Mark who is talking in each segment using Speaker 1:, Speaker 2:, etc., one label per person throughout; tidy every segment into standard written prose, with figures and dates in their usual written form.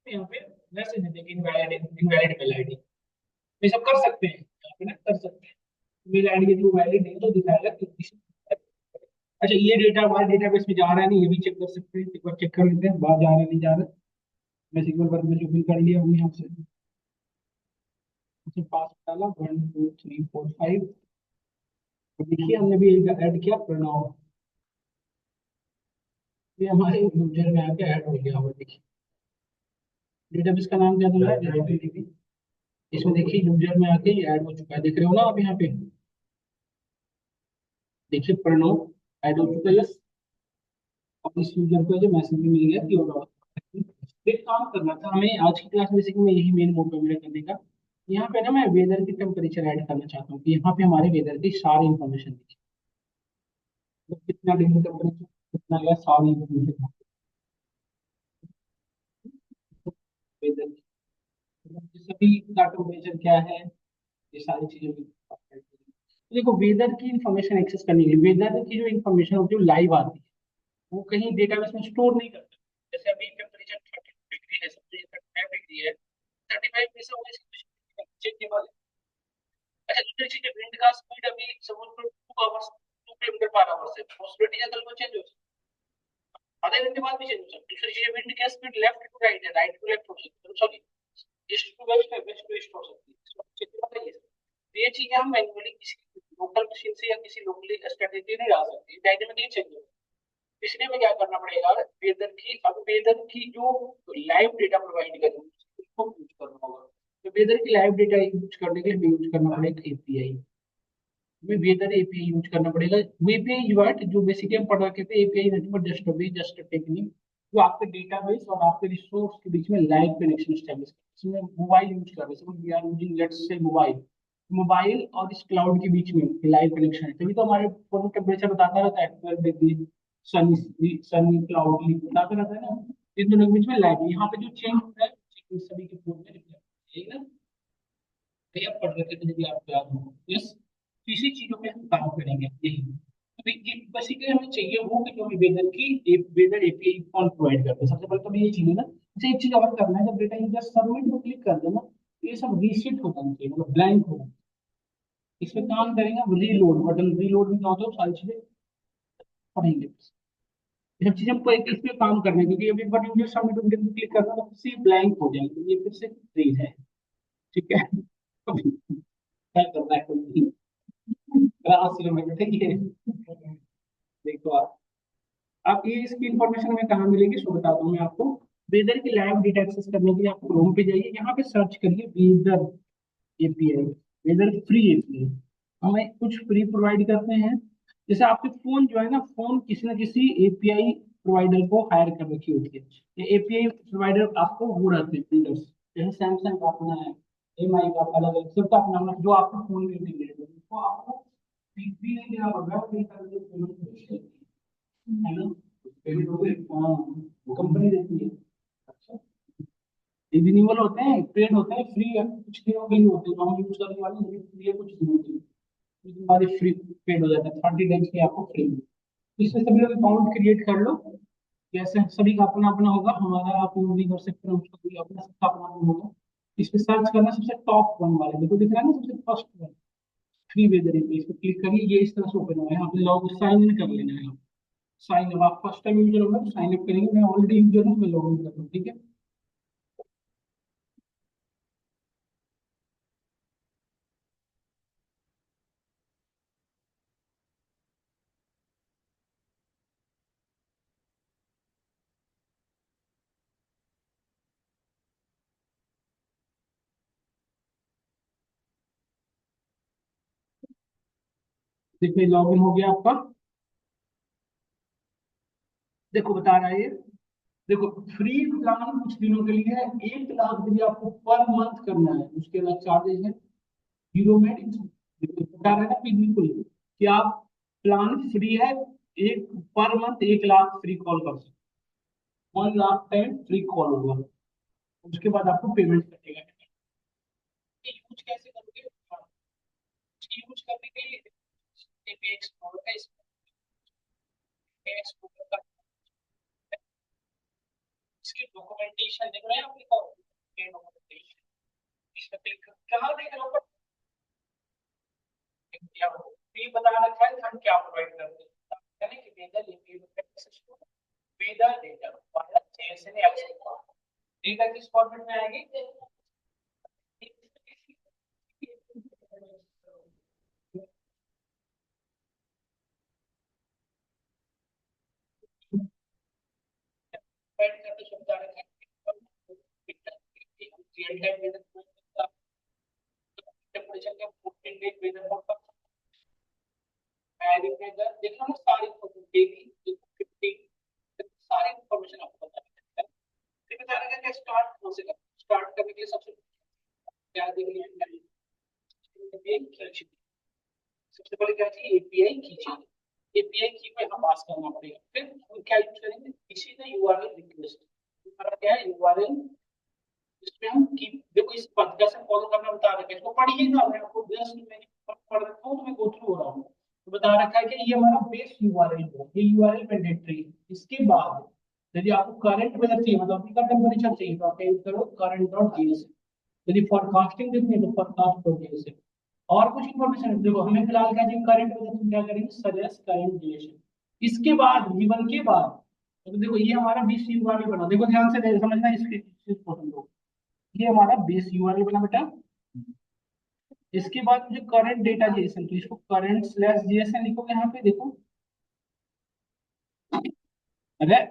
Speaker 1: यहाँ पे मैसेज दे देंगे इनवैलिड इनवैलिड मेल आईडी। ये सब कर सकते हैं यहाँ पे ना, कर सकते हैं। मेल आईडी यदि वो वैलिड नहीं है तो दिखाएगा कि अच्छा ये डेटा हमारे डेटाबेस में जा रहा है नहीं, ये भी चेक कर सकते हैं। एक बार चेक कर लेते हैं बाहर जा रहा है नहीं जा रहा है। मैं सिक्वल वर्क में जो फिल कर लिया हमने यहाँ से, उसने पास डाला 1 2 3 4 5। तो देखिए हमने भी ऐड किया प्रणव, ये हमारे यूजर में आके ऐड हो गया। और देखिए डेटाबेस का नाम क्या था मेरा, DB। इसमें देखिए यूजर में आके ये ऐड हो चुका है, देख रहे हो ना आप यहाँ पे। देखिए प्रणव ऐड हो चुका है, यस। और इस यूजर को जो मैसेज भी मिल गया कि और एक काम करना था हमें आज की क्लास में, बेसिकली में यही मेन मोटिव मेरा करने का। यहाँ पे ना मैं वेदर की टेम्परेचर ऐड करना चाहता हूँ कि यहाँ पे हमारे वेदर की सारी इंफॉर्मेशन दिखे। तो कितना डिग्री टेम्परेचर, कितना है, सारी इंफॉर्मेशन वेदर की, सभी का टेम्परेचर क्या है, ये सारी चीजें भी। देखो वेदर की इंफॉर्मेशन एक्सेस करने के लिए वेदर की जो इंफॉर्मेशन होती है वो लाइव आती है, वो कहीं डेटाबेस में स्टोर नहीं करते। जैसे अभी टेम्परेचर 30 डिग्री है, समझिए 35 डिग्री है, 35 में से वो चेक केवल। अच्छा दूसरी चीज, विंड का स्पीड अभी suppose 2 hours 2 kilometre per hour है, पॉसिबिलिटी है कल को चेंज हो सकती है, आधे घंटे बाद भी चेंज हो सकती है। दूसरी चीज, विंड की स्पीड लेफ्ट टू राइट है, राइट टू लेफ्ट हो सकती है, सॉरी ईस्ट टू वेस्ट है, वेस्ट टू ईस्ट हो सकती है, इसको चेक बताइए। तो ये चीजें हम मैन्युअली किसी लोकल मशीन से या किसी लोकली स्ट्रेटेजी नहीं डाल सकते, डायनेमिकली चेंज हो। इसलिए हमें क्या करना पड़ेगा, वेदर की, अब वेदर की जो लाइव डेटा प्रोवाइड करें उसको यूज करना होगा। तो वेदर की लाइव डेटा यूज करने के लिए हमें यूज करना पड़ेगा एपीआई। हमें वेदर एपीआई यूज करना पड़ेगा। वो एपीआई यूआर जो बेसिकली हम पढ़ रखे थे, API nothing but just way just technique जो आपके डेटाबेस और आपके रिसोर्स के बीच में लाइव कनेक्शन स्टैब्लिश कर। इसमें मोबाइल यूज कर रहे हैं, we are using let's say mobile, mobile और इस क्लाउड के बीच में लाइव कनेक्शन है, तभी तो हमारे फोन टेम्परेचर बताता रहता है 12 डिग्री, सनी सनी क्लाउडली बताता रहता है ना। इन दोनों के बीच में लाइव, यहाँ पे जो चेंज होता है सभी के फोन में रिफ्लेक्ट है ना। भैया पढ़ रहे थे तो यदि आपको याद हो, यस। तो इसी चीजों पे हम काम करेंगे यही। तो ये बेसिकली हमें चाहिए वो कि जो वेदर की वेदर एपीआई कौन प्रोवाइड करता है, सबसे पहले तो ये चीज है ना। अच्छा एक चीज और करना है, जब डेटा यूजर सबमिट को क्लिक कर देना तो ये सब रीसेट हो जाना चाहिए, मतलब ब्लैंक हो। इसमें काम करेंगे हम रीलोड बटन, रीलोड में क्या होता है वो सारी चीजें पढ़ेंगे। ये सब चीजें हमको एक इस पे काम करना है, क्योंकि अभी एक बार यूजर सबमिट बटन क्लिक करना तो फिर से ब्लैंक हो जाएंगे, तो ये फिर से फ्रीज है। ठीक है क्या करना है कोई क्लास में, ठीक है। देखो आप ये इसकी इंफॉर्मेशन हमें कहाँ मिलेगी, सो बताता हूँ मैं आपको। वेदर की लाइव डेटा एक्सेस करने के लिए आप क्रोम पे जाइए, यहाँ पे सर्च करिए weather API, weather free API. हमें कुछ फ्री प्रोवाइड करते हैं। जैसे आपके फोन जो है ना, फोन किसी न किसी एपीआई प्रोवाइडर को हायर कर रखी होती है। ये एपीआई प्रोवाइडर आपको वो रहते हैं बिल्डर्स, जैसे सैमसंग का अपना है, एमआई का अलग अलग सबका अपना अपना, जो आपके फोन में इंटीग्रेटेड है, उसको आपको फी नहीं देना पड़ रहा है, वो करके है ना। पेमेंट हो गई, हाँ कंपनी देती है। अच्छा रिन्यूअल होते हैं, पेड होते हैं, फ्री है, कुछ दिनों के लिए होते हैं, तो हम यूज करने वाले हैं, फ्री है कुछ दिनों के लिए। कुछ दिन बाद फ्री पेड हो जाता है, 30 डेज के आपको फ्री। इसमें सभी लोग अकाउंट क्रिएट कर लो। जैसे सभी का अपना अपना होगा, हमारा आप लोग भी कर सकते हैं, उसका भी अपना सबका अपना अपना होगा। इस पे सर्च करना, सबसे टॉप वन वाले देखो दिख रहा है ना, सबसे फर्स्ट वन फ्री वेदर है, इस पे क्लिक करिए, ये इस तरह से ओपन होगा। यहाँ पे लॉग साइन इन कर लेना है। साइन अप, आप फर्स्ट टाइम यूजर होगा तो साइन अप करेंगे, मैं ऑलरेडी यूजर हूँ, मैं लॉग इन कर रहा हूँ, ठीक है। देखिए लॉग इन हो गया आपका। देखो बता रहा है ये, देखो फ्री प्लान कुछ दिनों के लिए है, 1 लाख भी आपको पर मंथ करना है, उसके बाद चार्जेस है जीरो में। देखो बता रहा है ना कि बिल्कुल कि आप प्लान फ्री है, एक per month 1 lakh free call कर सकते, 1 लाख टाइम फ्री कॉल होगा। उसके बाद आपको पेमेंट कटेगा। यूज कैसे करोगे, यूज करने के लिए एक्सप्लोर का, एक्सप्लोर का इसकी डॉक्यूमेंटेशन देख रहे हैं आप, लिखा डॉक्यूमेंटेशन, इसका कहाँ देख रहे हो, क्या हो ये बता रखा है हम क्या प्रोवाइड करते हैं, यानी कि वेदर वेदर डेटा वाला जेएसएन डेटा किस फॉर्मेट में आएगी, प्रोवाइड करते शब्द आ रखा है रियल टाइम वेदर टेंपरेचर का 14 day weather forecast, average weather देखना ना, सारी डेली 50 सारी इंफॉर्मेशन आपको बता देता है। फिर बता रहा है कि स्टार्ट कौन से करना, स्टार्ट करने के लिए सबसे क्या देख लिया एपीआई खींच, सबसे पहले क्या चाहिए एपीआई खींचेंगे, एपीआई की पे हम पास करना पड़ेगा, फिर हम क्या यूज करेंगे, इसी में यूआरएल रिक्वेस्ट, हमारा क्या है यूआरएल, इसमें हम की देखो इस पद कैसे फॉलो करना बता रहे हैं, इसको पढ़िएगा, मैं आपको जस्ट मैं पढ़ रखा हूँ तो मैं गो थ्रू हो रहा हूँ, तो बता रखा है कि ये हमारा बेस यूआरएल है, ये यूआरएल मैंडेटरी है। इसके बाद यदि आपको करंट वेदर चाहिए, मतलब अभी का टेम्परेचर चाहिए, तो आप यूज करो करंट डॉट जीएस, यदि फॉरकास्टिंग देखनी है तो फॉरकास्ट डॉट जीएस, और कुछ इन्फॉर्मेशन देखो हमें फिलहाल क्या चाहिए करंट वेदर, क्या करेंगे सजेस्ट करंट ड्यूरेशन, इसके बाद गिवन के बाद, तो देखो ये हमारा बीस यूआरएल बना, देखो ध्यान से समझना इसके इस क्वेश्चन को, ये हमारा बेस यूआरएल बना बेटा, इसके बाद मुझे करंट डेटा जेएसएन, तो इसको करंट स्लैश जेएसएन लिखोगे यहाँ पे देखो, अगर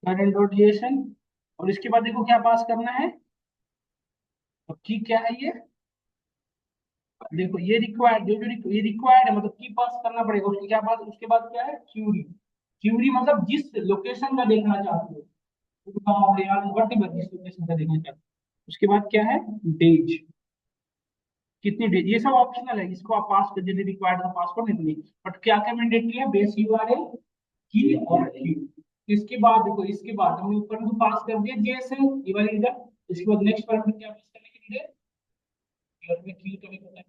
Speaker 1: करंट डॉट जेएसएन, और इसके बाद देखो क्या पास करना है, और की क्या है ये, देखो ये रिक्वायर्ड ये रिक्वायर्ड है, मतलब की पास करना पड़ेगा, उसके क्या पास, उसके बाद क्या है क्यूरी, क्यूरी मतलब जिस लोकेशन का देखना चाहते हो, गुड़गांव या वट जिस लोकेशन का देखना चाहते हो, उसके बाद क्या है डेज, कितनी डेज, ये सब ऑप्शनल है, इसको आप पास कर यदि रिक्वायर्ड है पास करो, नहीं, बट क्या क्या मैंडेटरी है, बेस यूआरएल की और क्यू, इसके बाद देखो, इसके बाद हमने ऊपर में पास कर दिया जेएसएन ये वाली इधर, इसके बाद नेक्स्ट पर क्या पास करने के लिए, और में क्यू तो नहीं पता है,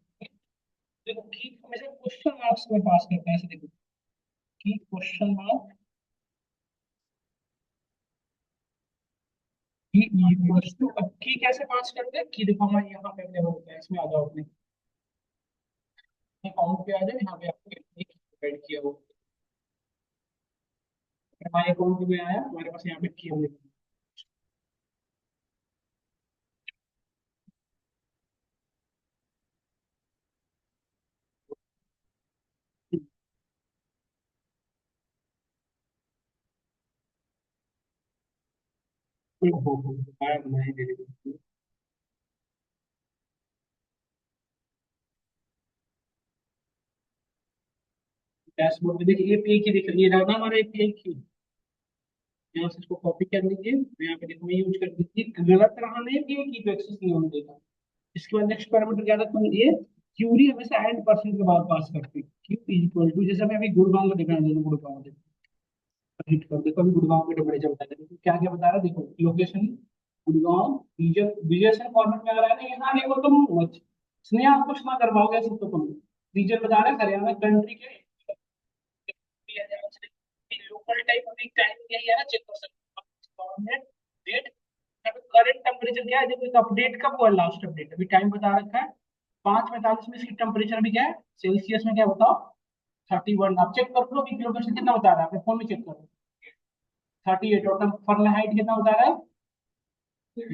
Speaker 1: देखो की हमेशा क्वेश्चन मार्क्स में पास करते हैं, ऐसे देखो की क्वेश्चन मार्क की इक्वल्स टू, अब की कैसे पास करते हैं, की देखो हमारे यहाँ पे अवेलेबल होता है, इसमें आ जाओ अपने अकाउंट पे आ जाओ, यहाँ पे आपको प्रोवाइड किया हो, हमारे अकाउंट में आया हमारे पास यहाँ पे की हमने, हो आया बनाए दे रहे, डैशबोर्ड में देखिए एपीआई की दिख रही है, रहा हमारा एपीआई की, यहाँ से इसको कॉपी कर लीजिए, यहाँ पे देखो मैं यूज कर दीजिए, गलत रहा नहीं एपीआई की तो एक्सेस नहीं होने देगा। इसके बाद नेक्स्ट पैरामीटर क्या रखते हैं, ये क्यूरी हमेशा एंड परसेंट के बाद पास करते हैं, क्यू इक्वल टू, जैसे मैं अभी गुड़गांव में दिखाया था, गुड़गांव में हिट कर देखो, अभी गुड़गांव के टेम्परेचर बता रहे क्या क्या बता रहा है, देखो लोकेशन गुड़गांव, बीजन बीजेसन फॉर्मेट में आ रहा है ना, यहाँ देखो तुम स्नेहा आप कुछ ना करवाओगे सिर्फ, तो तुम रीजन बता रहे हैं हरियाणा कंट्री के, लोकल टाइम अभी टाइम यही है ना, चेक कर सकते हैं डेट, करंट टेम्परेचर क्या है, देखो एक अपडेट कब हुआ, लास्ट अपडेट अभी टाइम बता रखा है 5:45 में, इसकी टेम्परेचर भी क्या है सेल्सियस में, क्या बताओ 31, आप चेक कर लो अभी लोकेशन कितना बता रहा है, अपने फोन में चेक करो 38, और फॉरेनहाइट कितना बता रहा है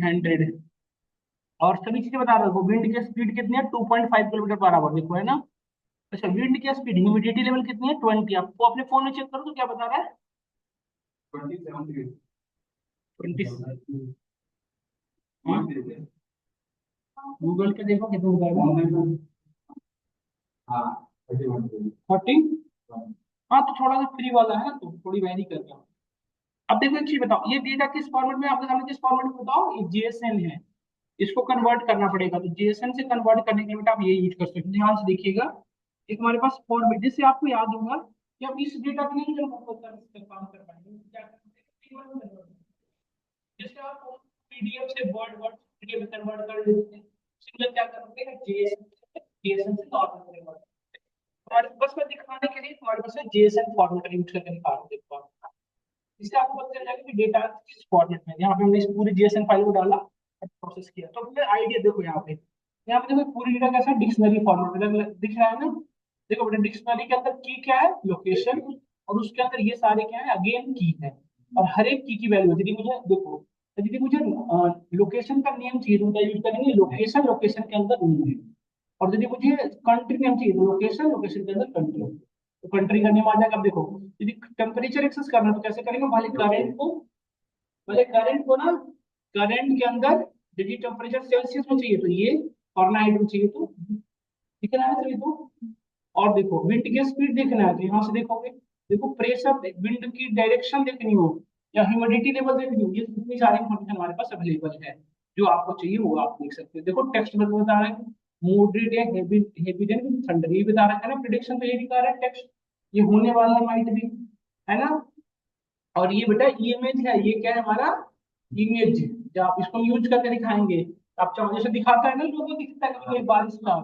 Speaker 1: 100, और सभी चीजें बता रहा है, विंड की स्पीड कितनी है 2.5 किलोमीटर पर आवर, देखो है ना, अच्छा विंड की स्पीड, ह्यूमिडिटी लेवल कितनी है 20, आपको अपने फोन में चेक करो तो क्या बता रहा है 20, गूगल पे देखो कितना बता रहा है, 30, हाँ तो थोड़ा सा फ्री वाला है ना, तो थोड़ी वैरी कर रहा है। अब देखो एक चीज बताओ, ये डेटा किस फॉर्मेट में आपके सामने, किस फॉर्मेट में बताओ, ये जेएसएन है, इसको कन्वर्ट करना पड़ेगा, तो जेएसएन से कन्वर्ट करने के लिए बेटा आप ये यूज कर सकते हैं, ध्यान से देखिएगा, एक हमारे पास फॉर्मेट जिससे आपको याद होगा कि आप इस डेटा को नहीं काम कर पाएंगे, क्या करना है, जैसे आप पीडीएफ से वर्ड वर्ड पीडीएफ में कन्वर्ट कर देते हैं, सिंगल क्या करोगे जेएसएन, जेएसएन से नॉर्मल कन्वर्ट, और बस मैं दिखाने के लिए हमारे पास जेएसएन फॉर्मेट यूज करके दिखा रहा हूँ, देखो इससे आपको पता चल जाएगा कि डेटा किस फॉर्मेट में है। यहाँ पे हमने इस पूरी जेएसएन फाइल को डाला और प्रोसेस किया, तो फिर आइडिया देखो यहाँ पे देखो पूरी डेटा कैसा डिक्शनरी फॉर्मेट में दिख रहा है ना। देखो बेटा डिक्शनरी के अंदर की क्या है, लोकेशन, और उसके अंदर ये सारे क्या है, अगेन की है। और हर एक की वैल्यू यदि मुझे देखो, यदि मुझे लोकेशन का नेम चाहिए तो यूज करेंगे लोकेशन, लोकेशन के अंदर नेम। और यदि मुझे कंट्री नेम चाहिए तो लोकेशन, लोकेशन के अंदर कंट्री। तो कंट्री का नेम आ जाएगा। अब देखो यदि टेम्परेचर एक्सेस करना है तो कैसे करेंगे, पहले करंट को ना, करंट के अंदर यदि टेम्परेचर सेल्सियस में चाहिए तो ये, फॉरेनहाइट में चाहिए तो, ठीक है ना सभी तो। और देखो विंड की स्पीड देखना है तो यहाँ से देखोगे। देखो प्रेशर, विंड की डायरेक्शन देखनी हो या ह्यूमिडिटी लेवल देखनी हो, ये इतनी सारी इंफॉर्मेशन हमारे पास अवेलेबल है। जो आपको चाहिए वो आप देख सकते हो। देखो टेक्स्ट में बता रहा है मॉडरेट या हेवी, हेवी रेन थंडर, ये बता रहा है ना, प्रिडिक्शन तो ये दिखा रहा है टेक्स्ट, ये होने वाला माइट भी, है ना। और ये बेटा इमेज है, ये क्या है हमारा इमेज। जब आप इसको यूज करके दिखाएंगे तो आप चाहो जैसे दिखाता है ना, लोगो दिखता है कोई बारिश का,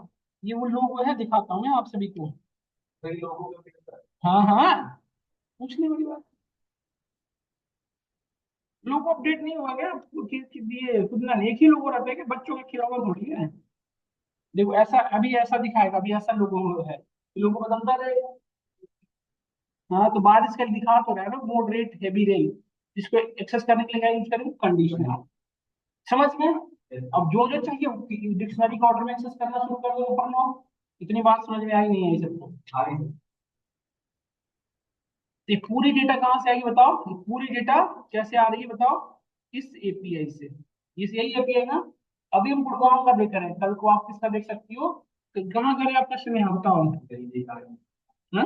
Speaker 1: ये वो लोगो है, दिखाता हूँ मैं आप सभी को। हाँ हाँ, कुछ नहीं बड़ी बात। लोगो अपडेट नहीं हुआ क्या, ये खुद ना एक ही लोगो रहता है कि बच्चों का खिलौना थोड़ी है। देखो ऐसा अभी ऐसा दिखाएगा, अभी ऐसा लोगो है, लोगो बदलता रहेगा। हाँ तो बारिश का दिखा तो रहा है ना, मॉडरेट हेवी रेन, जिसको एक्सेस करने के लिए क्या यूज करेंगे, कंडीशनर। समझ गए। अब जो जो चाहिए डिक्शनरी का ऑर्डर में एक्सेस करना शुरू कर दो, पढ़ लो। इतनी बात समझ में आई नहीं आई सबको। ये पूरी डेटा कहाँ से आएगी बताओ, ये पूरी डेटा कैसे आ रही है बताओ, इस एपीआई से। इस यही एपीआई ना। अभी हम गुड़गांव का देख रहे हैं, कल को आप किसका देख सकती हो, कि कहाँ करे आपका स्नेहा बताओ। हाँ?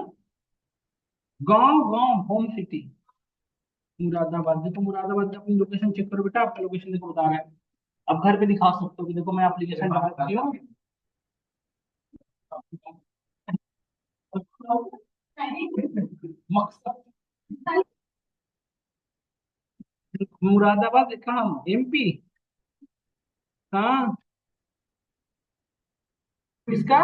Speaker 1: गाँव, गाँव होम सिटी मुरादाबाद। देखो मुरादाबाद की अपनी लोकेशन चेक करो बेटा, आपका लोकेशन देखो बता रहा है। अब घर पे दिखा सकते हो कि देखो मैं एप्लीकेशन डाल रही हूँ। मकसद मुरादाबाद कहाँ, एमपी। हाँ, किसका,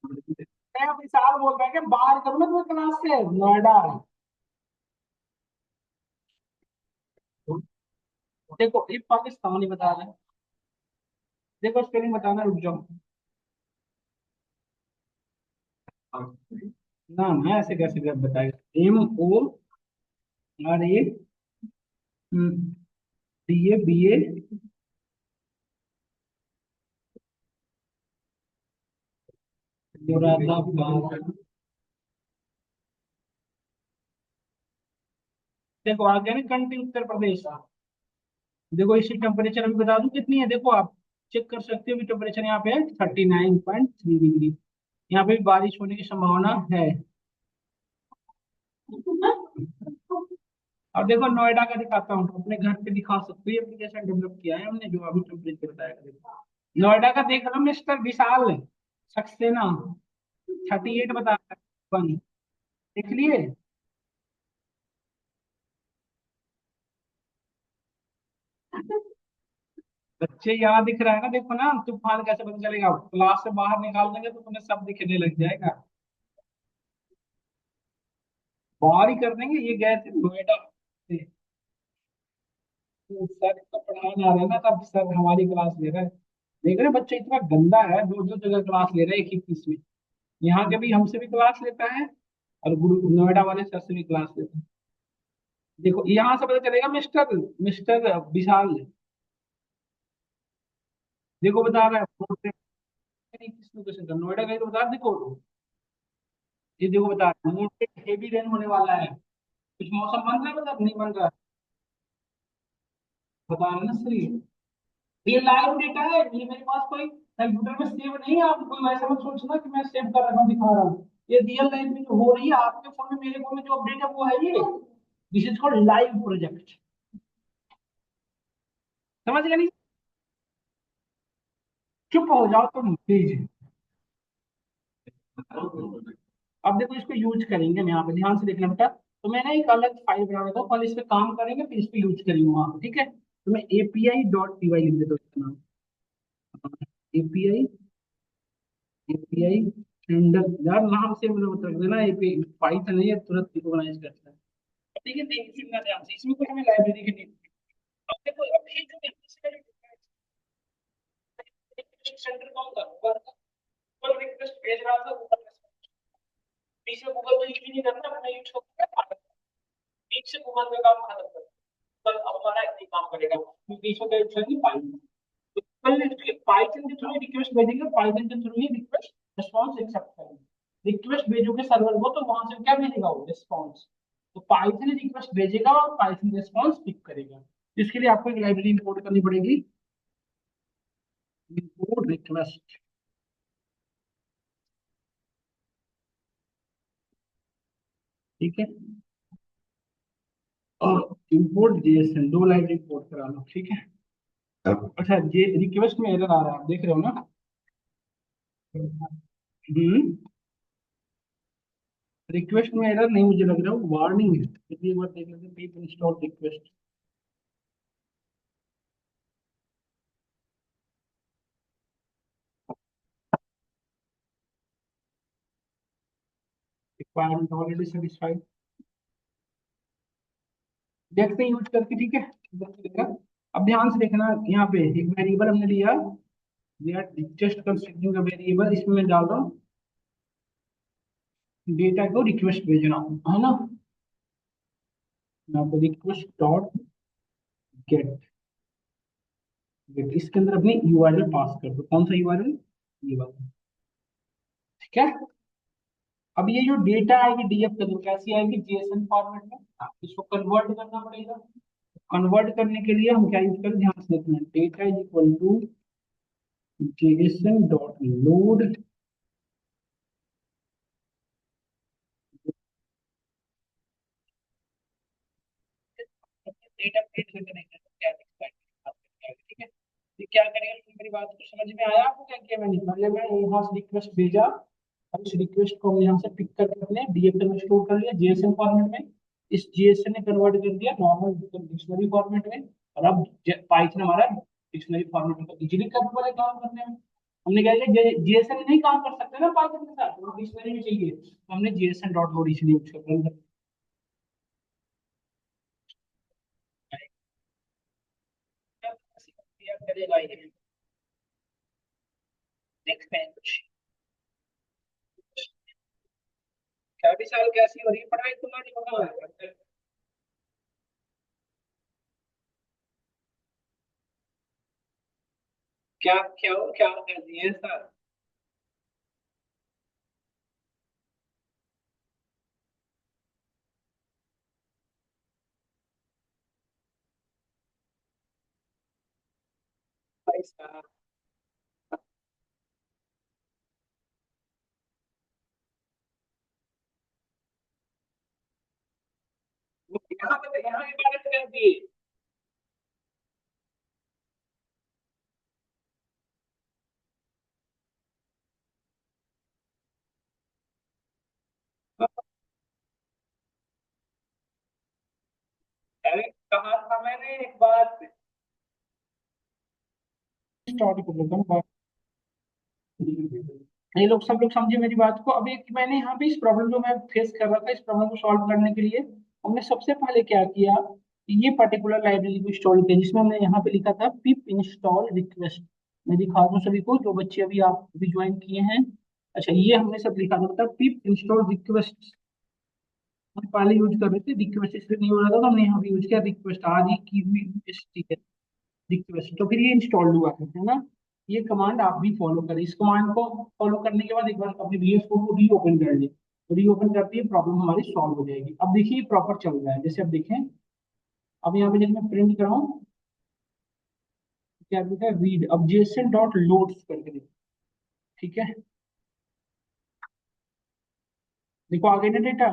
Speaker 1: मैं विशाल बोल रहा है कि बाहर करूँ ना तुम्हें क्लास से, नोएडा। देखो ये पाकिस्तानी बता रहे हैं, देखो स्पेलिंग बताना, रुक जाओ। ना ना ऐसे कैसे कर बताएगा, MORA DA BA मुरादाबाद। देखो आ गया ना कंट्री उत्तर प्रदेश। देखो इसी टेम्परेचर अभी बता दूं कितनी है, देखो आप चेक कर सकते हो, टेम्परेचर यहाँ पे है 39.3 डिग्री। यहाँ पे भी बारिश होने की संभावना है। अब देखो नोएडा का दिखाता हूँ, अपने घर पे दिखा सकते हो, एप्लीकेशन डेवलप किया है हमने, जो अभी टेम्परेचर बताया देखो। नोएडा का देख लो मिस्टर विशाल सक्सेना, 38 बता रहा है, देख लिए। बच्चे यहाँ दिख रहा है ना, देखो ना तूफान कैसे पता चलेगा, क्लास से बाहर निकाल देंगे तो तुम्हें सब दिखने लग जाएगा। बाहर ही कर देंगे, ये गए थे नोएडा से। तो सर का पढ़ाने आ रहा है ना, तब सर हमारी क्लास ले रहा है। देख रहे बच्चा इतना गंदा है, दो दो जगह क्लास ले रहा है एक ही पीस में। यहाँ के भी हमसे भी क्लास लेता है, और गुरु नोएडा वाले सर से भी क्लास लेता है। देखो यहाँ से पता चलेगा मिस्टर, मिस्टर विशाल। देखो बता रहा है किस लोकेशन का, नोएडा का ही तो बता रहा है, देखो ये देखो बता रहा है मोटे हेवी रेन होने वाला है। कुछ मौसम बन रहा है, मतलब नहीं बन रहा है, बता रहा है ना सर ये लाइव डेटा है, ये मेरे पास कोई कंप्यूटर में सेव नहीं है। आप कोई ऐसा मत सोचना कि मैं सेव कर रखा हूँ दिखा रहा हूँ, ये रियल लाइफ में जो हो रही है आपके फोन में, मेरे फोन में जो अपडेट है वो है ये। This is called live project. समझ गए नहीं, चुप हो जाओ तुम प्लीज। अब देखो इसको यूज करेंगे हम, यहाँ पे ध्यान से देखना बेटा। तो मैं ना एक अलग फाइल बना रहा था, कल इस पे काम करेंगे फिर इस पे यूज करेंगे वहां पे, ठीक है। तो मैं API.py लिख देता हूँ इसका नाम, API, API यार नाम से मुझे बता देना, ये पाइथन है, ये तुरंत रिकॉग्नाइज करता है। ठीक है, देखिए ना ध्यान से, इसमें कुछ हमें लाइब्रेरी की नहीं। अब देखो, अभी जो सेंटर कौन था, गूगल रिक्वेस्ट भेज रहा था, गूगल पीछे गूगल को यूज नहीं करना, अपना यूज करना है, ठीक से गूगल का काम खत्म कर, गूगल अब हमारा एक काम करेगा, क्योंकि इसमें क्या यूज करेंगे, पाइथन। तो कल पाइथन के थ्रू रिक्वेस्ट भेजेंगे, पाइथन के थ्रू ही रिक्वेस्ट रिस्पॉन्स एक्सेप्ट करेंगे। रिक्वेस्ट भेजोगे सर्वर को, तो वहां से क्या भेजेगा वो, रिस्पॉन्स। तो पाइथन रिक्वेस्ट भेजेगा और पाइथन रिस्पॉन्स पिक करेगा। इसके लिए आपको एक लाइब्रेरी इंपोर्ट करनी पड़ेगी, इंपोर्ट रिक्वेस्ट। ठीक है, और इंपोर्ट जेएसएन, दो लाइब्रेरी इंपोर्ट करा लो। ठीक है, अच्छा, ये रिक्वेस्ट में एरर आ रहा है, आप देख रहे हो ना। हम्म, रिक्वेस्ट में एरर नहीं, मुझे लग रहा है वार्निंग है, इसलिए एक बार देख लेते हैं, pip install request. Requirement already satisfied, देखते हैं यूज करके। ठीक है, देखा। अब ध्यान से देखना, यहाँ पे एक वेरिएबल हमने लिया, we are just constructing a variable, इसमें मैं डाल रहा हूँ डेटा को रिक्वेस्ट भेजना है ना, यहाँ पे रिक्वेस्ट डॉट गेट, गेट इसके अंदर अपनी यूआरएल पास कर दो, कौन सा यूआरएल, ये वाला। ठीक है, अब ये जो डेटा आएगी डीएफ के अंदर कैसी आएगी, जेएसएन फॉर्मेट में, इसको कन्वर्ट करना पड़ेगा। कन्वर्ट करने के लिए हम क्या यूज करें, ध्यान से देखना, data is equal to JSON dot load, data print करके देखते हैं तो क्या दिखता है। ठीक है, ये क्या करेगा, मेरी बात को समझ में आया आपको, क्या किया मैंने, पहले मैं यहाँ से रिक्वेस्ट भेजा, अब इस रिक्वेस्ट को हमने यहाँ से पिक करके अपने डीएफ में स्टोर कर लिया जेएसएन फॉर्मेट में, इस जेएसएन ने कन्वर्ट कर दिया नॉर्मल डिक्शनरी फॉर्मेट में, और अब पाइथन हमारा डिक्शनरी फॉर्मेट में इजीली कैपेबल है काम करने में। हमने क्या किया, जेएसएन नहीं काम कर सकते ना पाइथन के साथ, तो डिक्शनरी में चाहिए, तो हमने जेएसएन डॉट लोड इसलिए यूज कर रहे हैं। करेगा ये, देखते हैं कुछ। क्या भी साल कैसी हो रही है पढ़ाई तुम्हारी वहाँ, क्या क्या क्या कर दिए सर। भाई साहब, यहाँ की बात कर दिए। अरे कहा था मैंने एक बात, स्टार्ट कर लेता हूँ बात। ये लोग सब लोग समझे मेरी बात को। अब एक मैंने यहाँ पे इस प्रॉब्लम जो मैं फेस कर रहा था, इस प्रॉब्लम को सॉल्व करने के लिए हमने सबसे पहले क्या किया, ये पर्टिकुलर लाइब्रेरी को इंस्टॉल किया, जिसमें हमने यहाँ पे लिखा था पिप इंस्टॉल रिक्वेस्ट। मैं दिखा दूँ सभी को, जो बच्चे अभी आप अभी ज्वाइन किए हैं। अच्छा, ये हमने सब लिखा था पिप इंस्टॉल रिक्वेस्ट, हम पहले यूज कर रहे थे, रिक्वेस्ट इसलिए नहीं हो रहा था, तो हमने यहाँ पे यूज किया रिक्वेस्ट, आर ई की हुई रिक्वेस्ट, तो फिर ये इंस्टॉल हुआ है ना। ये कमांड आप भी फॉलो करें, इस कमांड को फॉलो करने के बाद एक बार अपने वीएस कोड को रीओपन कर लीजिए, तो रीओपन करते ही प्रॉब्लम हमारी सॉल्व हो जाएगी। अब देखिए प्रॉपर चल रहा है, जैसे अब देखें, अब यहाँ पे जब मैं प्रिंट कराऊं, क्या लिखा है, रीड, अब जेसन डॉट लोड्स करके देखो। ठीक है, देखो आ गई ना डेटा।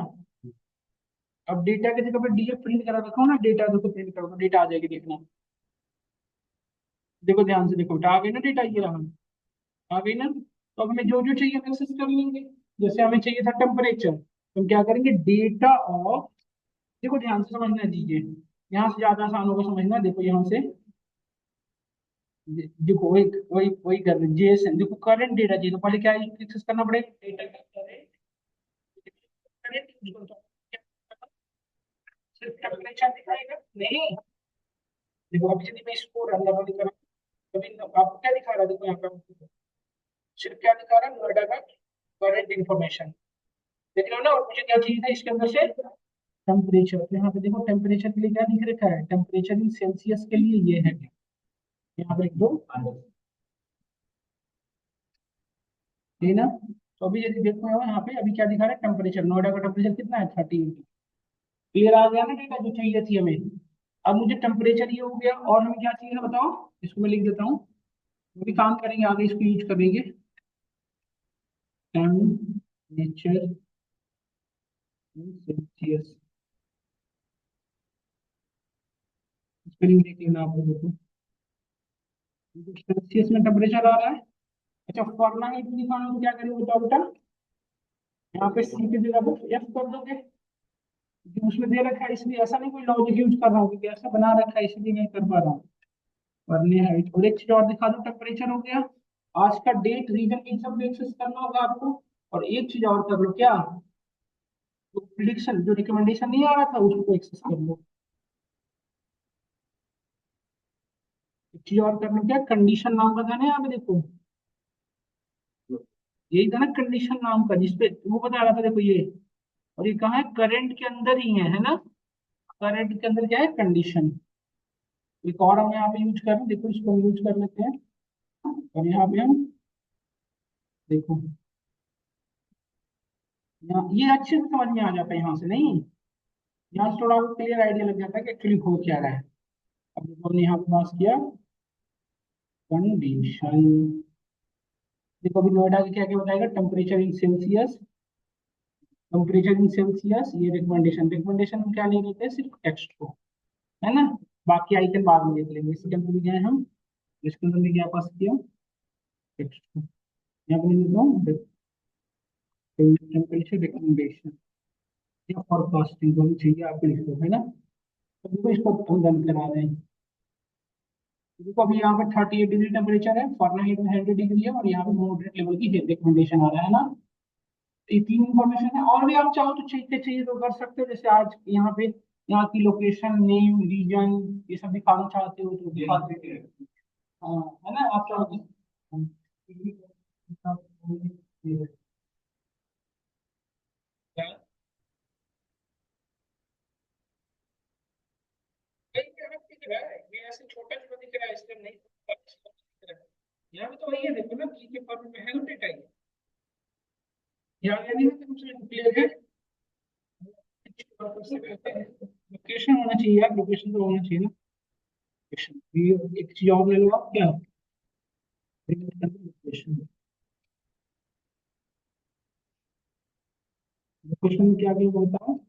Speaker 1: अब डेटा के जगह पे डीएफ प्रिंट करा रखा हूं ना, डेटा देखो प्रिंट करो तो डेटा आ जाएगी, देखना। देखो ध्यान से देखो, बेटा आ गई ना डेटा, ये रहा, आ गई ना। तो अब हमें जो जो चाहिए एक्सेस कर लेंगे। जैसे हमें चाहिए था टेम्परेचर, तो हम क्या करेंगे, डेटा ऑफ, देखो ध्यान से समझना दीजिए, यहाँ से ज्यादा आसान होगा समझना, देखो यहाँ से देखो वही वही वही कर रहे जेएसएन, देखो करंट डेटा चाहिए तो पहले क्या एक्सेस करना पड़ेगा, डेटा का करंट। करंट सिर्फ टेम्परेचर दिखाएगा नहीं। देखो अभी यदि मैं इसको रन डबल करूँ, अभी आपको क्या दिखा रहा है, देखो यहाँ पे आपको सिर्फ क्या दिखा रहा है, नोएडा का करंट इन्फॉर्मेशन देख रहे हो ना। और मुझे क्या चाहिए था इसके अंदर से टेम्परेचर, तो यहाँ पे देखो टेम्परेचर के लिए क्या लिख रखा है, टेम्परेचर इन सेल्सियस के लिए ये है, यहाँ पे लिख दो, है ना। तो अभी यदि देखो यहाँ पे अभी क्या दिखा रहा है, टेम्परेचर नोएडा का टेम्परेचर कितना है 30। क्लियर आ गया ना डेटा जो चाहिए थी हमें। अब मुझे टेम्परेचर ये हो गया, और हमें क्या चाहिए था बताओ, इसको मैं लिख देता हूँ, वो भी काम करेंगे आगे, इसको यूज करेंगे। टेम्परेचर सेल्सियस, स्पेलिंग देख लेना आप लोगों को। सेल्सियस में टेम्परेचर आ रहा है। अच्छा फॉर्मूला दिखाना तो क्या करेंगे बताओ बेटा, यहाँ पे सी की जगह पे एफ कर दोगे, क्योंकि उसमें दे रखा है, इसलिए ऐसा नहीं कोई लॉजिक यूज कर रहा हूँ, क्योंकि ऐसा बना रखा है इसलिए नहीं कर पा रहा हूँ। करने है और एक चीज और दिखा दो, टेम्परेचर हो गया, आज का डेट रीजन इन सब एक्सेस करना होगा आपको। और एक चीज और कर लो क्या, तो प्रिडिक्शन जो रिकमेंडेशन नहीं आ रहा था उसको एक्सेस कर लो। एक चीज और कर लो क्या, कंडीशन नाम का था ना यहाँ पे देखो, यही था ना कंडीशन नाम का, जिसपे वो बता रहा था देखो ये, और ये कहाँ है, करंट के अंदर ही है ना। करंट के अंदर क्या है, कंडीशन। एक और हम यहाँ पे यूज करें, देखो इसको यूज कर लेते हैं, और यहाँ पे हम देखो, यहाँ ये अच्छे से समझ में आ जाता है यहाँ से नहीं, यहाँ से थोड़ा क्लियर आइडिया लग जाता है कि एक्चुअली हो क्या रहा है। अब देखो हमने यहाँ पे पास किया कंडीशन, देखो अभी नोएडा की क्या क्या बताएगा, temperature in Celsius, temperature in Celsius, ये रिकमेंडेशन, रिकमेंडेशन हम क्या नहीं लेते, सिर्फ टेक्स्ट को, है ना। बाकी आइकन बाद में देख लेंगे, इसके अंदर भी गए हम, इसके अंदर भी क्या पास किया, टेक्स्ट को, यहाँ पे लिख दो टेम्परेचर रिकमेंडेशन या फॉरकास्टिंग जो भी चाहिए आपको लिख दो, है ना। तो देखो इसको हम रन करा रहे हैं, देखो अभी यहाँ पे 38 डिग्री टेम्परेचर है, फॉरेनहाइट में 100 डिग्री है, और यहाँ पे मॉडरेट लेवल की रिकमेंडेशन आ रहा है ना। ये तीन इंफॉर्मेशन है, और भी आप चाहो तो चाहिए चाहिए तो कर सकते हो, जैसे आज यहाँ पे यहाँ की लोकेशन नेम रीजन ये सब दिखाना चाहते हो तो दिखा देते हैं। हाँ है ना, आप चाहो तो क्या यहाँ दिख रहा है, ये ऐसे छोटा छोटा दिख रहा है, इसलिए नहीं दिख रहा है। यहाँ पे तो वही है, देखो ना जी के फॉर्म में है ना डेटा, ये यहाँ नहीं है तो क्लियर है। लोकेशन होना चाहिए यार, लोकेशन तो होना चाहिए ना। लोकेशन ये एक चीज और ले लो आप क्या, लोकेशन, लोकेशन में क्या क्या बोलता हूँ,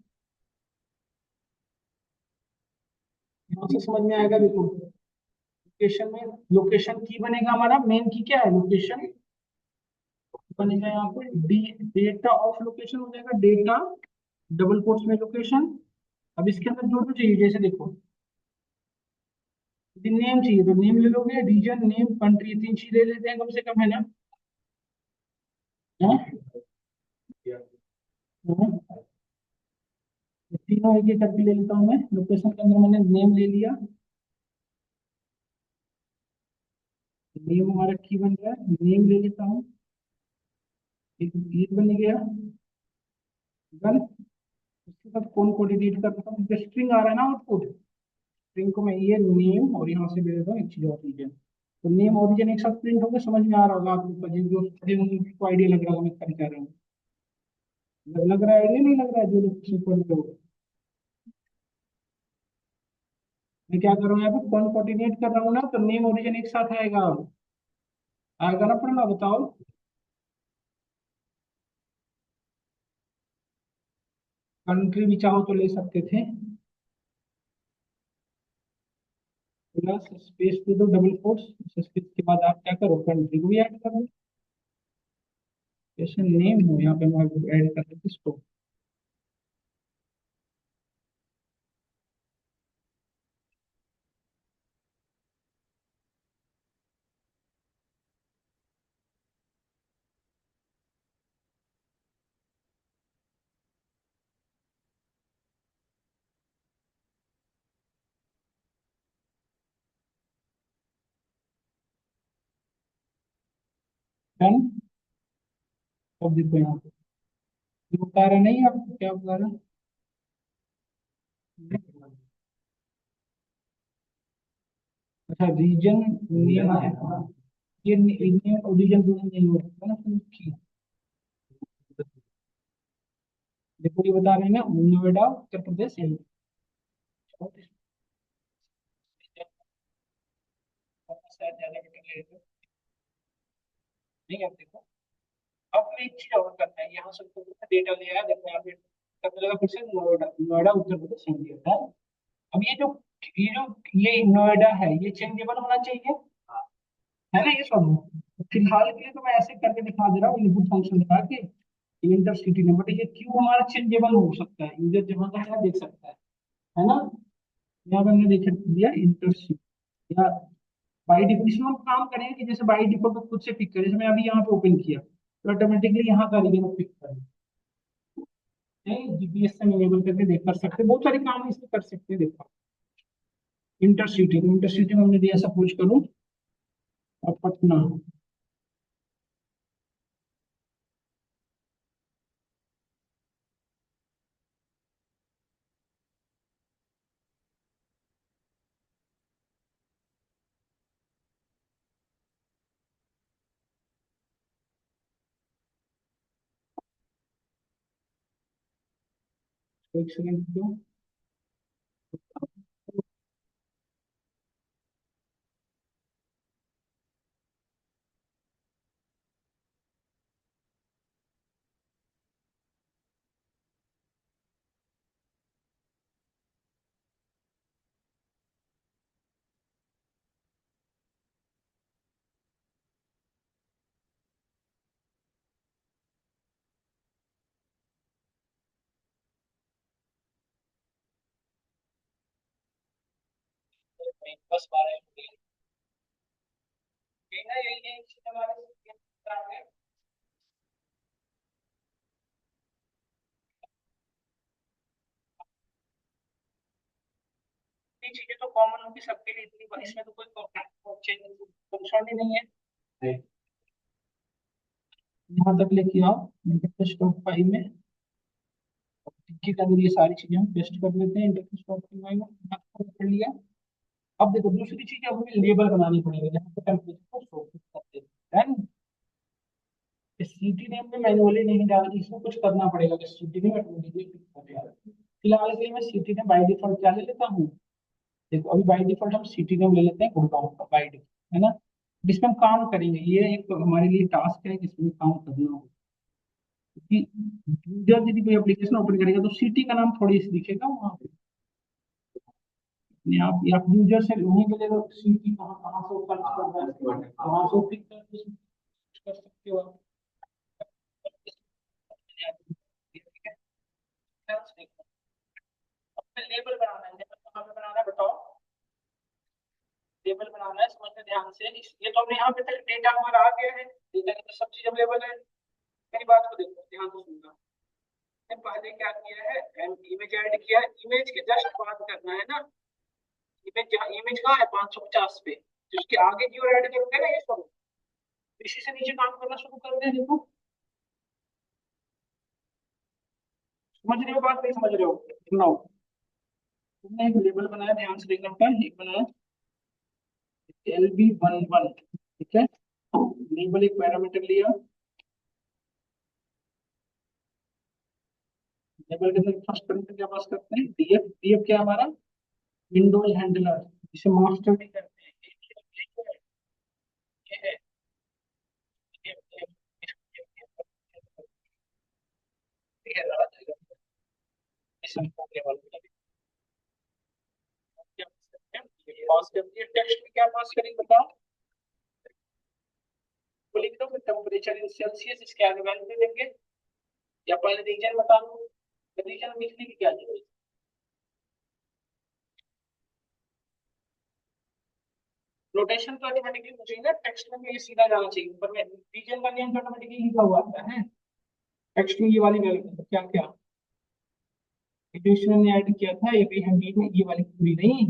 Speaker 1: यहाँ से समझ में आएगा देखो। लोकेशन में लोकेशन की बनेगा हमारा, मेन की क्या है लोकेशन, बनेगा यहाँ पे डी, डेटा ऑफ लोकेशन हो जाएगा, डेटा डबल कोट्स में लोकेशन। अब इसके अंदर जो जो चाहिए, जैसे देखो नेम चाहिए तो नेम ले लोगे, रीजन नेम कंट्री, तीन चीज ले लेते हैं कम से कम, है ना। हाँ? हाँ? तो तीनों एक एक करके ले लेता हूँ मैं, लोकेशन के अंदर मैंने नेम ले लिया, नेम हमारा की बन गया, नेम ले लेता हूँ, एक ये बन गया, डन। उसके बाद कौन कोऑर्डिनेट कर रहा हूँ, स्ट्रिंग आ रहा है ना आउटपुट, स्ट्रिंग को मैं ये नेम और यहाँ से दे देता हूँ एक चीज और रीजन, तो नेम ओरिजिन एक साथ प्रिंट होकर समझ में आ रहा होगा आपको, जिन जो पढ़े होंगे उनको आइडिया लग रहा होगा मैं कर क्या रहा हूँ। लग रहा है आइडिया, नहीं लग रहा है जो लोग पढ़ रहे हो। मैं क्या कर रहा हूँ यहाँ पे कौन कोऑर्डिनेट कर रहा हूँ ना, तो नेम ओरिजिन एक साथ आएगा, आएगा ना पढ़ना बताओ। कंट्री भी चाहो तो ले सकते थे, प्लस स्पेस दे दो डबल कोट्स, स्पेस के बाद आप क्या करो कंट्री को भी ऐड कर दो, जैसे नेम हो यहाँ पे मैं ऐड कर देते इसको। डन। अब देखो यहाँ पे ये बता रहा नहीं, आपको क्या बता रहा है? अच्छा, रीजन नेम है। ये नेम और रीजन दोनों नहीं हो सकता ना फिर। देखो ये बता रहे हैं ना, नोएडा उत्तर प्रदेश है। शायद ज्यादा बेटर लगेगा। नहीं, अब देखो, अब मैं एक चीज और करना है, यहाँ से डेटा लिया है, देखो यहाँ पे करने लगा, फिर से नोएडा, नोएडा उत्तर प्रदेश इंडिया है। अब ये जो ये नोएडा है, ये चेंजेबल होना चाहिए, है ना, ये सब। फिलहाल के लिए तो मैं ऐसे करके दिखा दे रहा हूँ, इनपुट फंक्शन लगा के इंटरसिटी नंबर, ये क्यों हमारा चेंजेबल हो सकता है, यूजर जहाँ का है देख सकता है ना। यहाँ पे हमने देख दिया इंटरसिटी या बाई डिफॉल्ट, इसमें हम काम करेंगे कि जैसे बाई डिफॉल्ट तो खुद से पिक करें, जैसे मैं अभी यहाँ पे ओपन किया तो ऑटोमेटिकली यहाँ का रीजन पिक करें, जीपीएस से इनेबल करके देख कर सकते हैं, बहुत सारे काम इसमें कर सकते हैं। देखो इंटरसिटी, तो इंटरसिटी में हमने दिया सपोज करो और पटना। एक सेकंड दो। बस 12 ना, यही चीज हमारे ये चीजें तो कॉमन होगी सबके लिए, इतनी इसमें तो कोई चेंज फंक्शन ही नहीं है। यहाँ तक लेके आओ इंटरफेस डॉट फाइव में, टिकट अगर ये सारी चीजें हम पेस्ट कर लेते हैं इंटरफेस डॉट फाइव में, यहाँ तक कर लिया। अब देखो दूसरी चीज, अब हमें लेबल बनानी पड़ेगी जहाँ पे टेम्परेचर को शो करते हैं। सिटी नेम में मैनुअली नहीं डालती, इसमें कुछ करना पड़ेगा कि सिटी नेम ऑटोमेटिकली पिक कर जाएगा। फिलहाल के लिए मैं सिटी नेम बाई डिफॉल्ट क्या ले लेता हूँ, देखो अभी बाई डिफॉल्ट हम सिटी नेम ले लेते हैं गुड़गांव का बाई डिफॉल्ट, है ना। जिसमें हम काम करेंगे, ये एक हमारे लिए टास्क है जिसमें काम करना होगा, क्योंकि यूजर यदि कोई एप्लीकेशन ओपन करेगा तो सिटी का नाम थोड़ी सी दिखेगा वहाँ पे। आप यूजर से वहीं मिलेगा सिटी कहाँ कहाँ से सर्च कर रहा है, वहाँ से पिक कर सकते हो आप। लेबल बनाना है, लेबल कहाँ पे बनाना है बताओ। टेबल बनाना है, समझना ध्यान से। ये तो हमने यहाँ पे तक डेटा हमारा आ गया है, डेटा की तो सब चीज अवेलेबल है। मेरी बात को देखो ध्यान से सुनना। हमने पहले क्या किया है, इमेज ऐड किया है, इमेज के जस्ट बात करना है ना। इमेज जहाँ इमेज कहाँ है 550 पे, तो उसके आगे की ओर ऐड करोगे ना ये सब, इसी से नीचे काम करना शुरू कर दे। देखो समझ रहे हो बात, नहीं समझ रहे हो, सुनाओ। तुमने एक लेबल बनाया, ध्यान से देखना का एक बनाया LB11, ठीक है। लेबल एक पैरामीटर लिया, लेबल के अंदर फर्स्ट पैरामीटर क्या पास करते हैं, डीएफ। डीएफ क्या है हमारा, विंडोज हैंडलर, जिसे मास्टर भी करते हैं। ये है टेक्स्ट में क्या पास करेंगे बताओ, वो लिख दो, फिर टेम्परेचर इन सेल्सियस इसके आगे वैल्यू देंगे, या पहले रीजन बता दो, रीजन लिखने की क्या जरूरत है। रोटेशन तो ऑटोमेटिकली मुझे ना टेक्स्ट में ये सीधा जाना चाहिए ऊपर में, रीजन का नेम तो ऑटोमेटिकली लिखा हुआ आता है टेक्स्ट में, ये वाली वैल्यू क्या क्या एडिशन ने ऐड किया था, ये भी हैंडी में, ये वाली पूरी नहीं,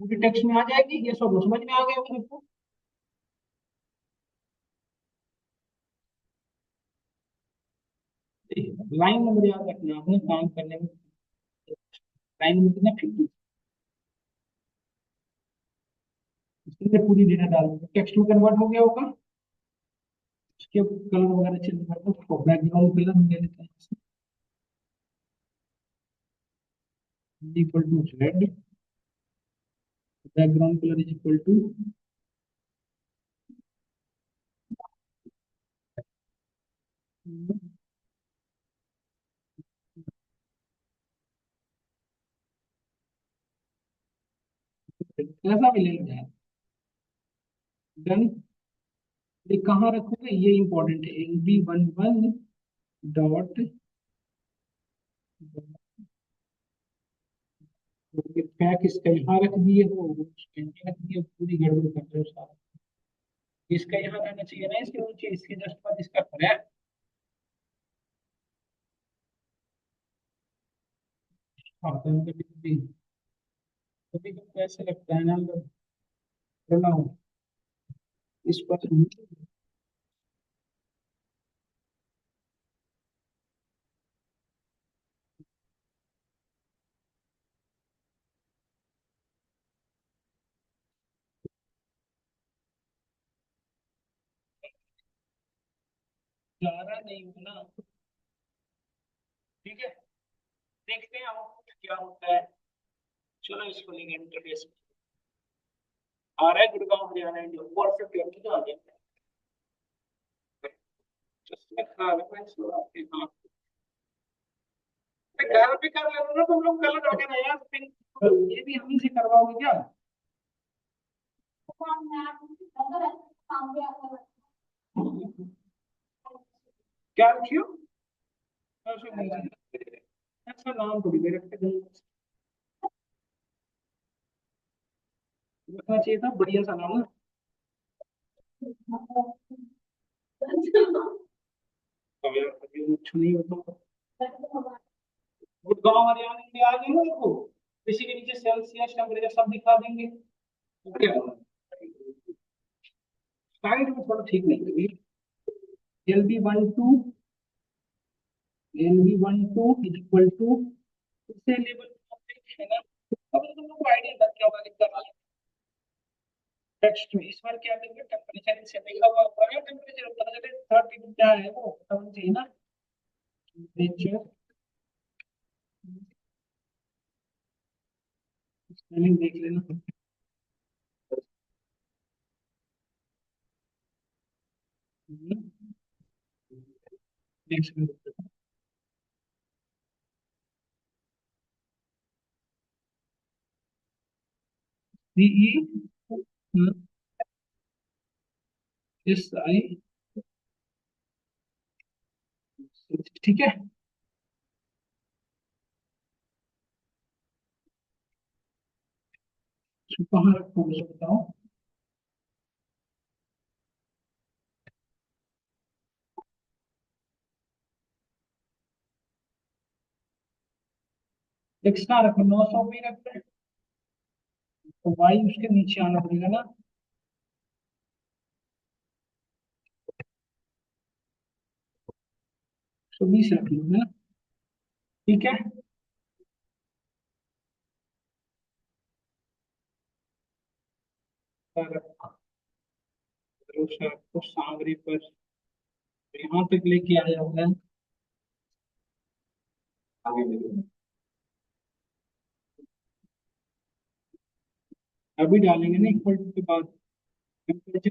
Speaker 1: पूरी टेक्स्ट में आ जाएगी। ये सब समझ में आ गया मेरे को। लाइन नंबर याद रखना आपने काम करने में। लाइन नंबर कितना 50। इसमें पूरी डेटा डाल दो, टेक्स्ट में कन्वर्ट हो गया होगा। उसके कलर वगैरह चेंज कर दो, बैकग्राउंड कलर हम ले लेते हैं equal to red, background colour is equal to कैसा भी ले लो यार। डन। ये कहाँ रखोगे ये इंपॉर्टेंट है, LB11 डॉट पैक इसका यहाँ रख दिए हो, उसका यहाँ रख दिए, पूरी गड़बड़ कर रहे हो सारा। इसका यहाँ रहना चाहिए ना, इसके नीचे, इसके जस्ट बाद इसका क्रैप। हाँ कभी कभी कभी कभी ऐसे लगता है ना, मतलब करना हो इस पर। ज्यादा नहीं होना। ठीक है, देखते हैं आउटपुट क्या होता है। चलो इसको लेंगे इंटरफेस। आ रहा है गुड़गांव हरियाणा इंडिया, परफेक्ट है, कितना आ गया। चश्मे खराब है, मैं इसको आपके हाँ मैं घर पे कर ले रहा हूँ ना, तुम लोग कलर वगैरह यार ये भी हम ही से करवाओगे क्या। क्या रखियो, ऐसा नाम थोड़ी दे रखते थे। रखना चाहिए था बढ़िया सा नाम ना। तो यार कभी कुछ नहीं हो तो गुड़गांव हरियाणा इंडिया आ गए ना, देखो इसी के नीचे सेल्सियस टेम्परेचर सब दिखा देंगे। क्या साइड में थोड़ा ठीक नहीं लगी। LB12 इज इक्वल टू, इससे लेवल है ना। अब तो तुम लोग को आइडिया लग गया होगा कितना टेक्स्ट में। इस बार क्या करेंगे, टेम्परेचर से लिखा हुआ होगा ना, टेम्परेचर पता चले 30 क्या है वो पता होना चाहिए ना। टेम्परेचर स्पेलिंग देख लेना। नेक्स्ट में CE SI, ठीक है। इसको कहाँ रखोगे तो बताओ। एक्स कहाँ रखो, 900 पे ही रखते हैं, तो वाई उसके नीचे आना पड़ेगा ना। 120 रख लो है ना। ठीक है। पर भरोसा आपको सांगरी पर यहाँ तक लेके आया होगा। आगे देखो। अभी डालेंगे ना इक्वल टू के बाद टेम्परेचर।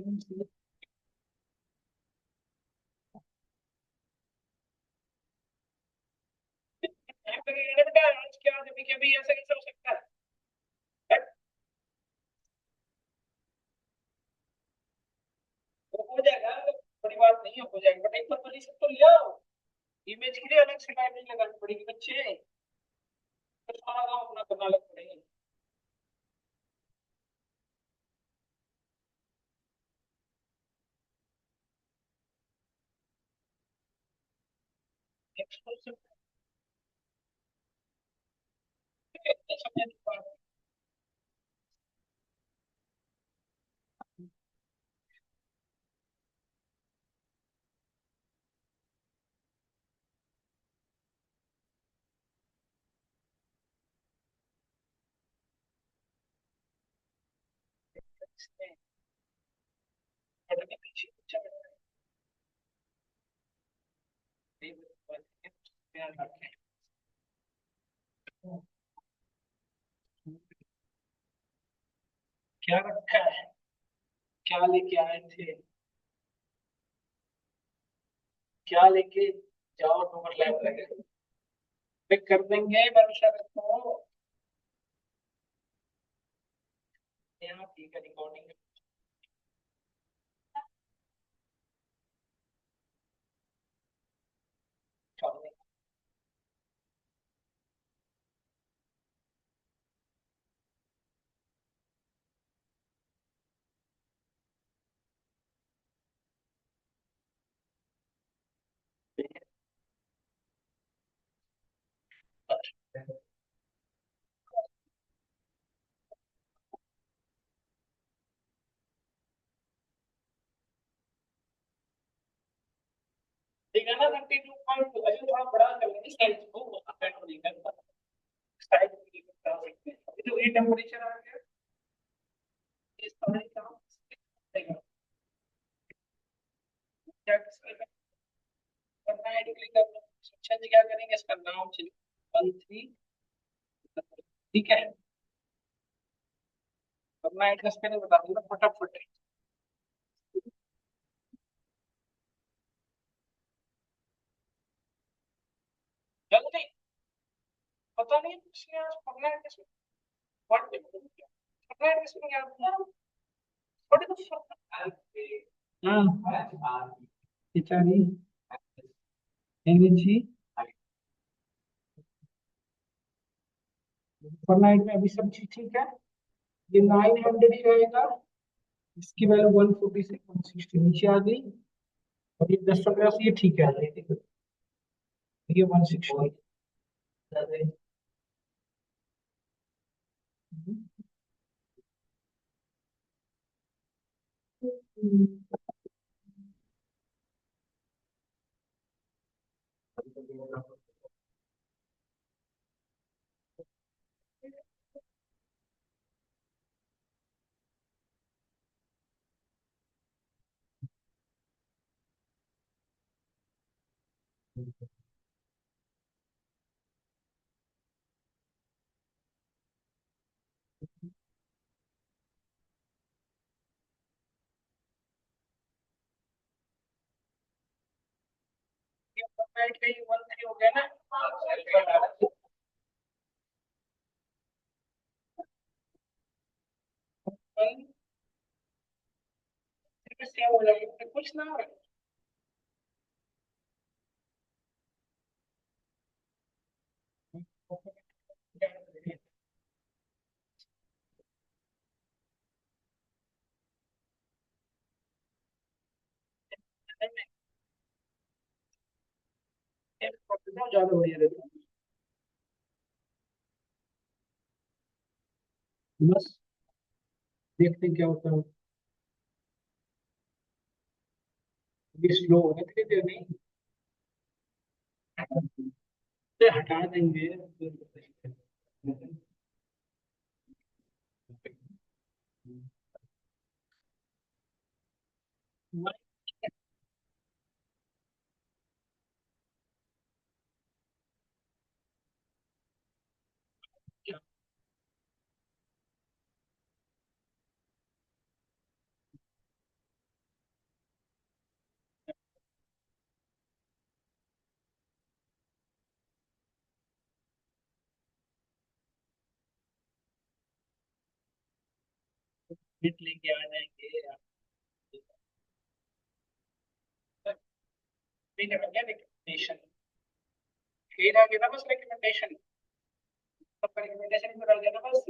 Speaker 1: बेटा आज क्या कभी कभी ऐसा कैसे हो सकता है। वो हो जाएगा, बड़ी बात नहीं है, हो जाएगा, बट एक बार वाली सब तो ले आओ। इमेज के लिए अलग से टाइम नहीं लगानी पड़ेगी बच्चे, तो सारा काम अपना करना अलग पड़ेगा। एक्सक्लूसिव समझने की बात। इसमें पढ़ने पीछे अच्छा लगता है। ध्यान रखें। क्या रखा है, क्या लेके आए थे, क्या लेके जाओ, ओवरलैप लगे पिक कर देंगे, भरोसा रखो। यहाँ ठीक है, रिकॉर्डिंग चल रही। ठीक है ना, 32 पॉइंट अभी थोड़ा बड़ा कर लेंगे साइज को, अफेक्ट नहीं करता, साइज भी बता सकते हैं। अभी जो ये टेम्परेचर आ गया, इस तरह का क्या करना है, क्लिक करना। अच्छा जी, क्या करेंगे, इसका नाम चलिए 13, ठीक है। अपना एड्रेस पहले बता दूंगा फटाफट। जल्दी, पता नहीं इसने आज पढ़ना एड्रेस में व्हाट पढ़ना एड्रेस में क्या थोड़ी तो हाँ खिचड़ी एनर्जी पर नाइट में अभी सब चीज ठीक है। ये 900 ही रहेगा, इसकी वैल्यू 146 160 नीचे आ गई। और ये 10 से ये ठीक है, ये 160। नाइट का ये 13 हो गया ना, सेव हो जाएगा कुछ ना हो। ज्यादा बढ़िया रहता है। बस देखते हैं क्या होता है। ये स्लो हो गया धीरे धीरे, नहीं तो हटा देंगे। हिट लेके आ जाएंगे। ठीक है, क्या रिकमेंडेशन फिर आगे ना, बस रिकमेंडेशन, सबका रिकमेंडेशन में डाल देना बस।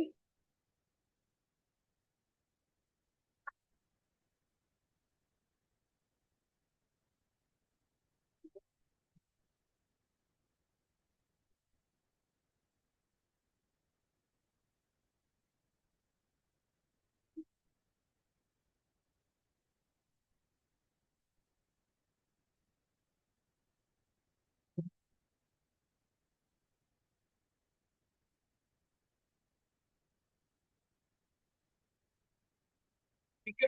Speaker 1: ठीक है,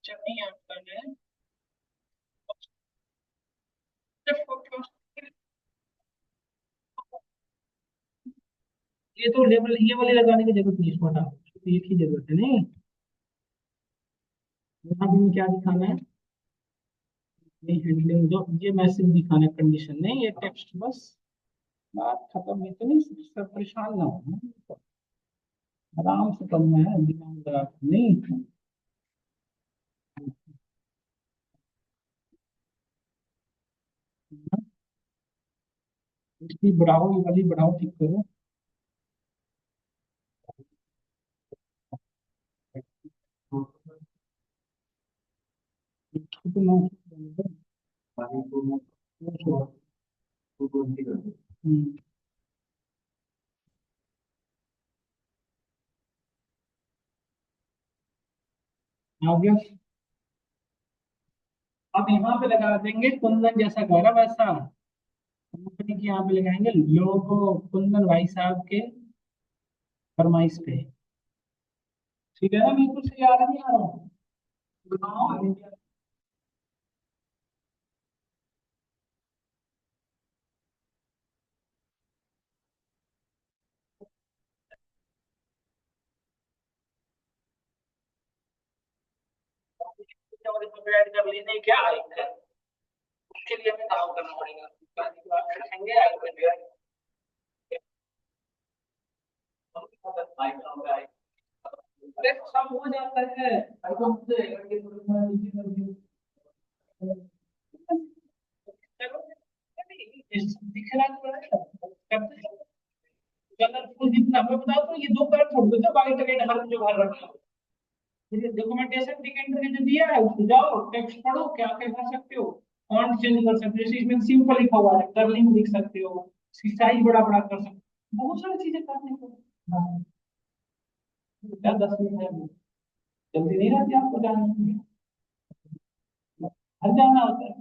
Speaker 1: नहीं आपका है। ये तो लेवल ये वाले लगाने की जरूरत नहीं है, छोटा तो एक ही जरूरत है नहीं। यहाँ भी क्या दिखाना है, ये हेडलाइन जो ये मैसेज दिखाना है, कंडीशन नहीं ये टेक्स्ट बस। बात खत्म, है तो नहीं सब परेशान ना हो, आराम से करना है, दिमाग लगा के नहीं। इसकी बढ़ाओ, ये वाली बढ़ाओ, ठीक करो। इसको तो मैं हम्म, आ गया। अब यहाँ पे लगा देंगे कुंदन, जैसा कह रहा वैसा कंपनी की यहाँ पे लगाएंगे लोगो, कुंदन भाई साहब के फरमाइश पे। ठीक है ना, बिल्कुल सही आ रहा नहीं आ रहा। और इसमें ऐड कर लेने क्या है, उसके लिए हमें काम करना पड़ेगा। बाकी तो आप रखेंगे ऐड कर दिया। अरे सब हो जाता है, अगर मुझे ये थोड़ा नीचे कर दियो। चलो, दिख रहा तो है, करते हैं। कलरफुल जितना मैं बताऊं तो ये दो कलर छोड़ दो, व्हाइट रेड हर जो भर रखा है। डॉक्यूमेंटेशन टिकट के जो दिया है उसको जाओ टेक्स्ट पढ़ो, क्या क्या कर सकते हो। फॉन्ट चेंज कर सकते हो, जैसे इसमें सिंपल लिखा हुआ है कर्लिंग लिख सकते हो, इसकी साइज बड़ा बड़ा कर सकते हो, बहुत सारी चीजें करने को। हाँ, क्या 10 मिनट है, जल्दी नहीं रहती आपको जाने की, हर जाना होता है।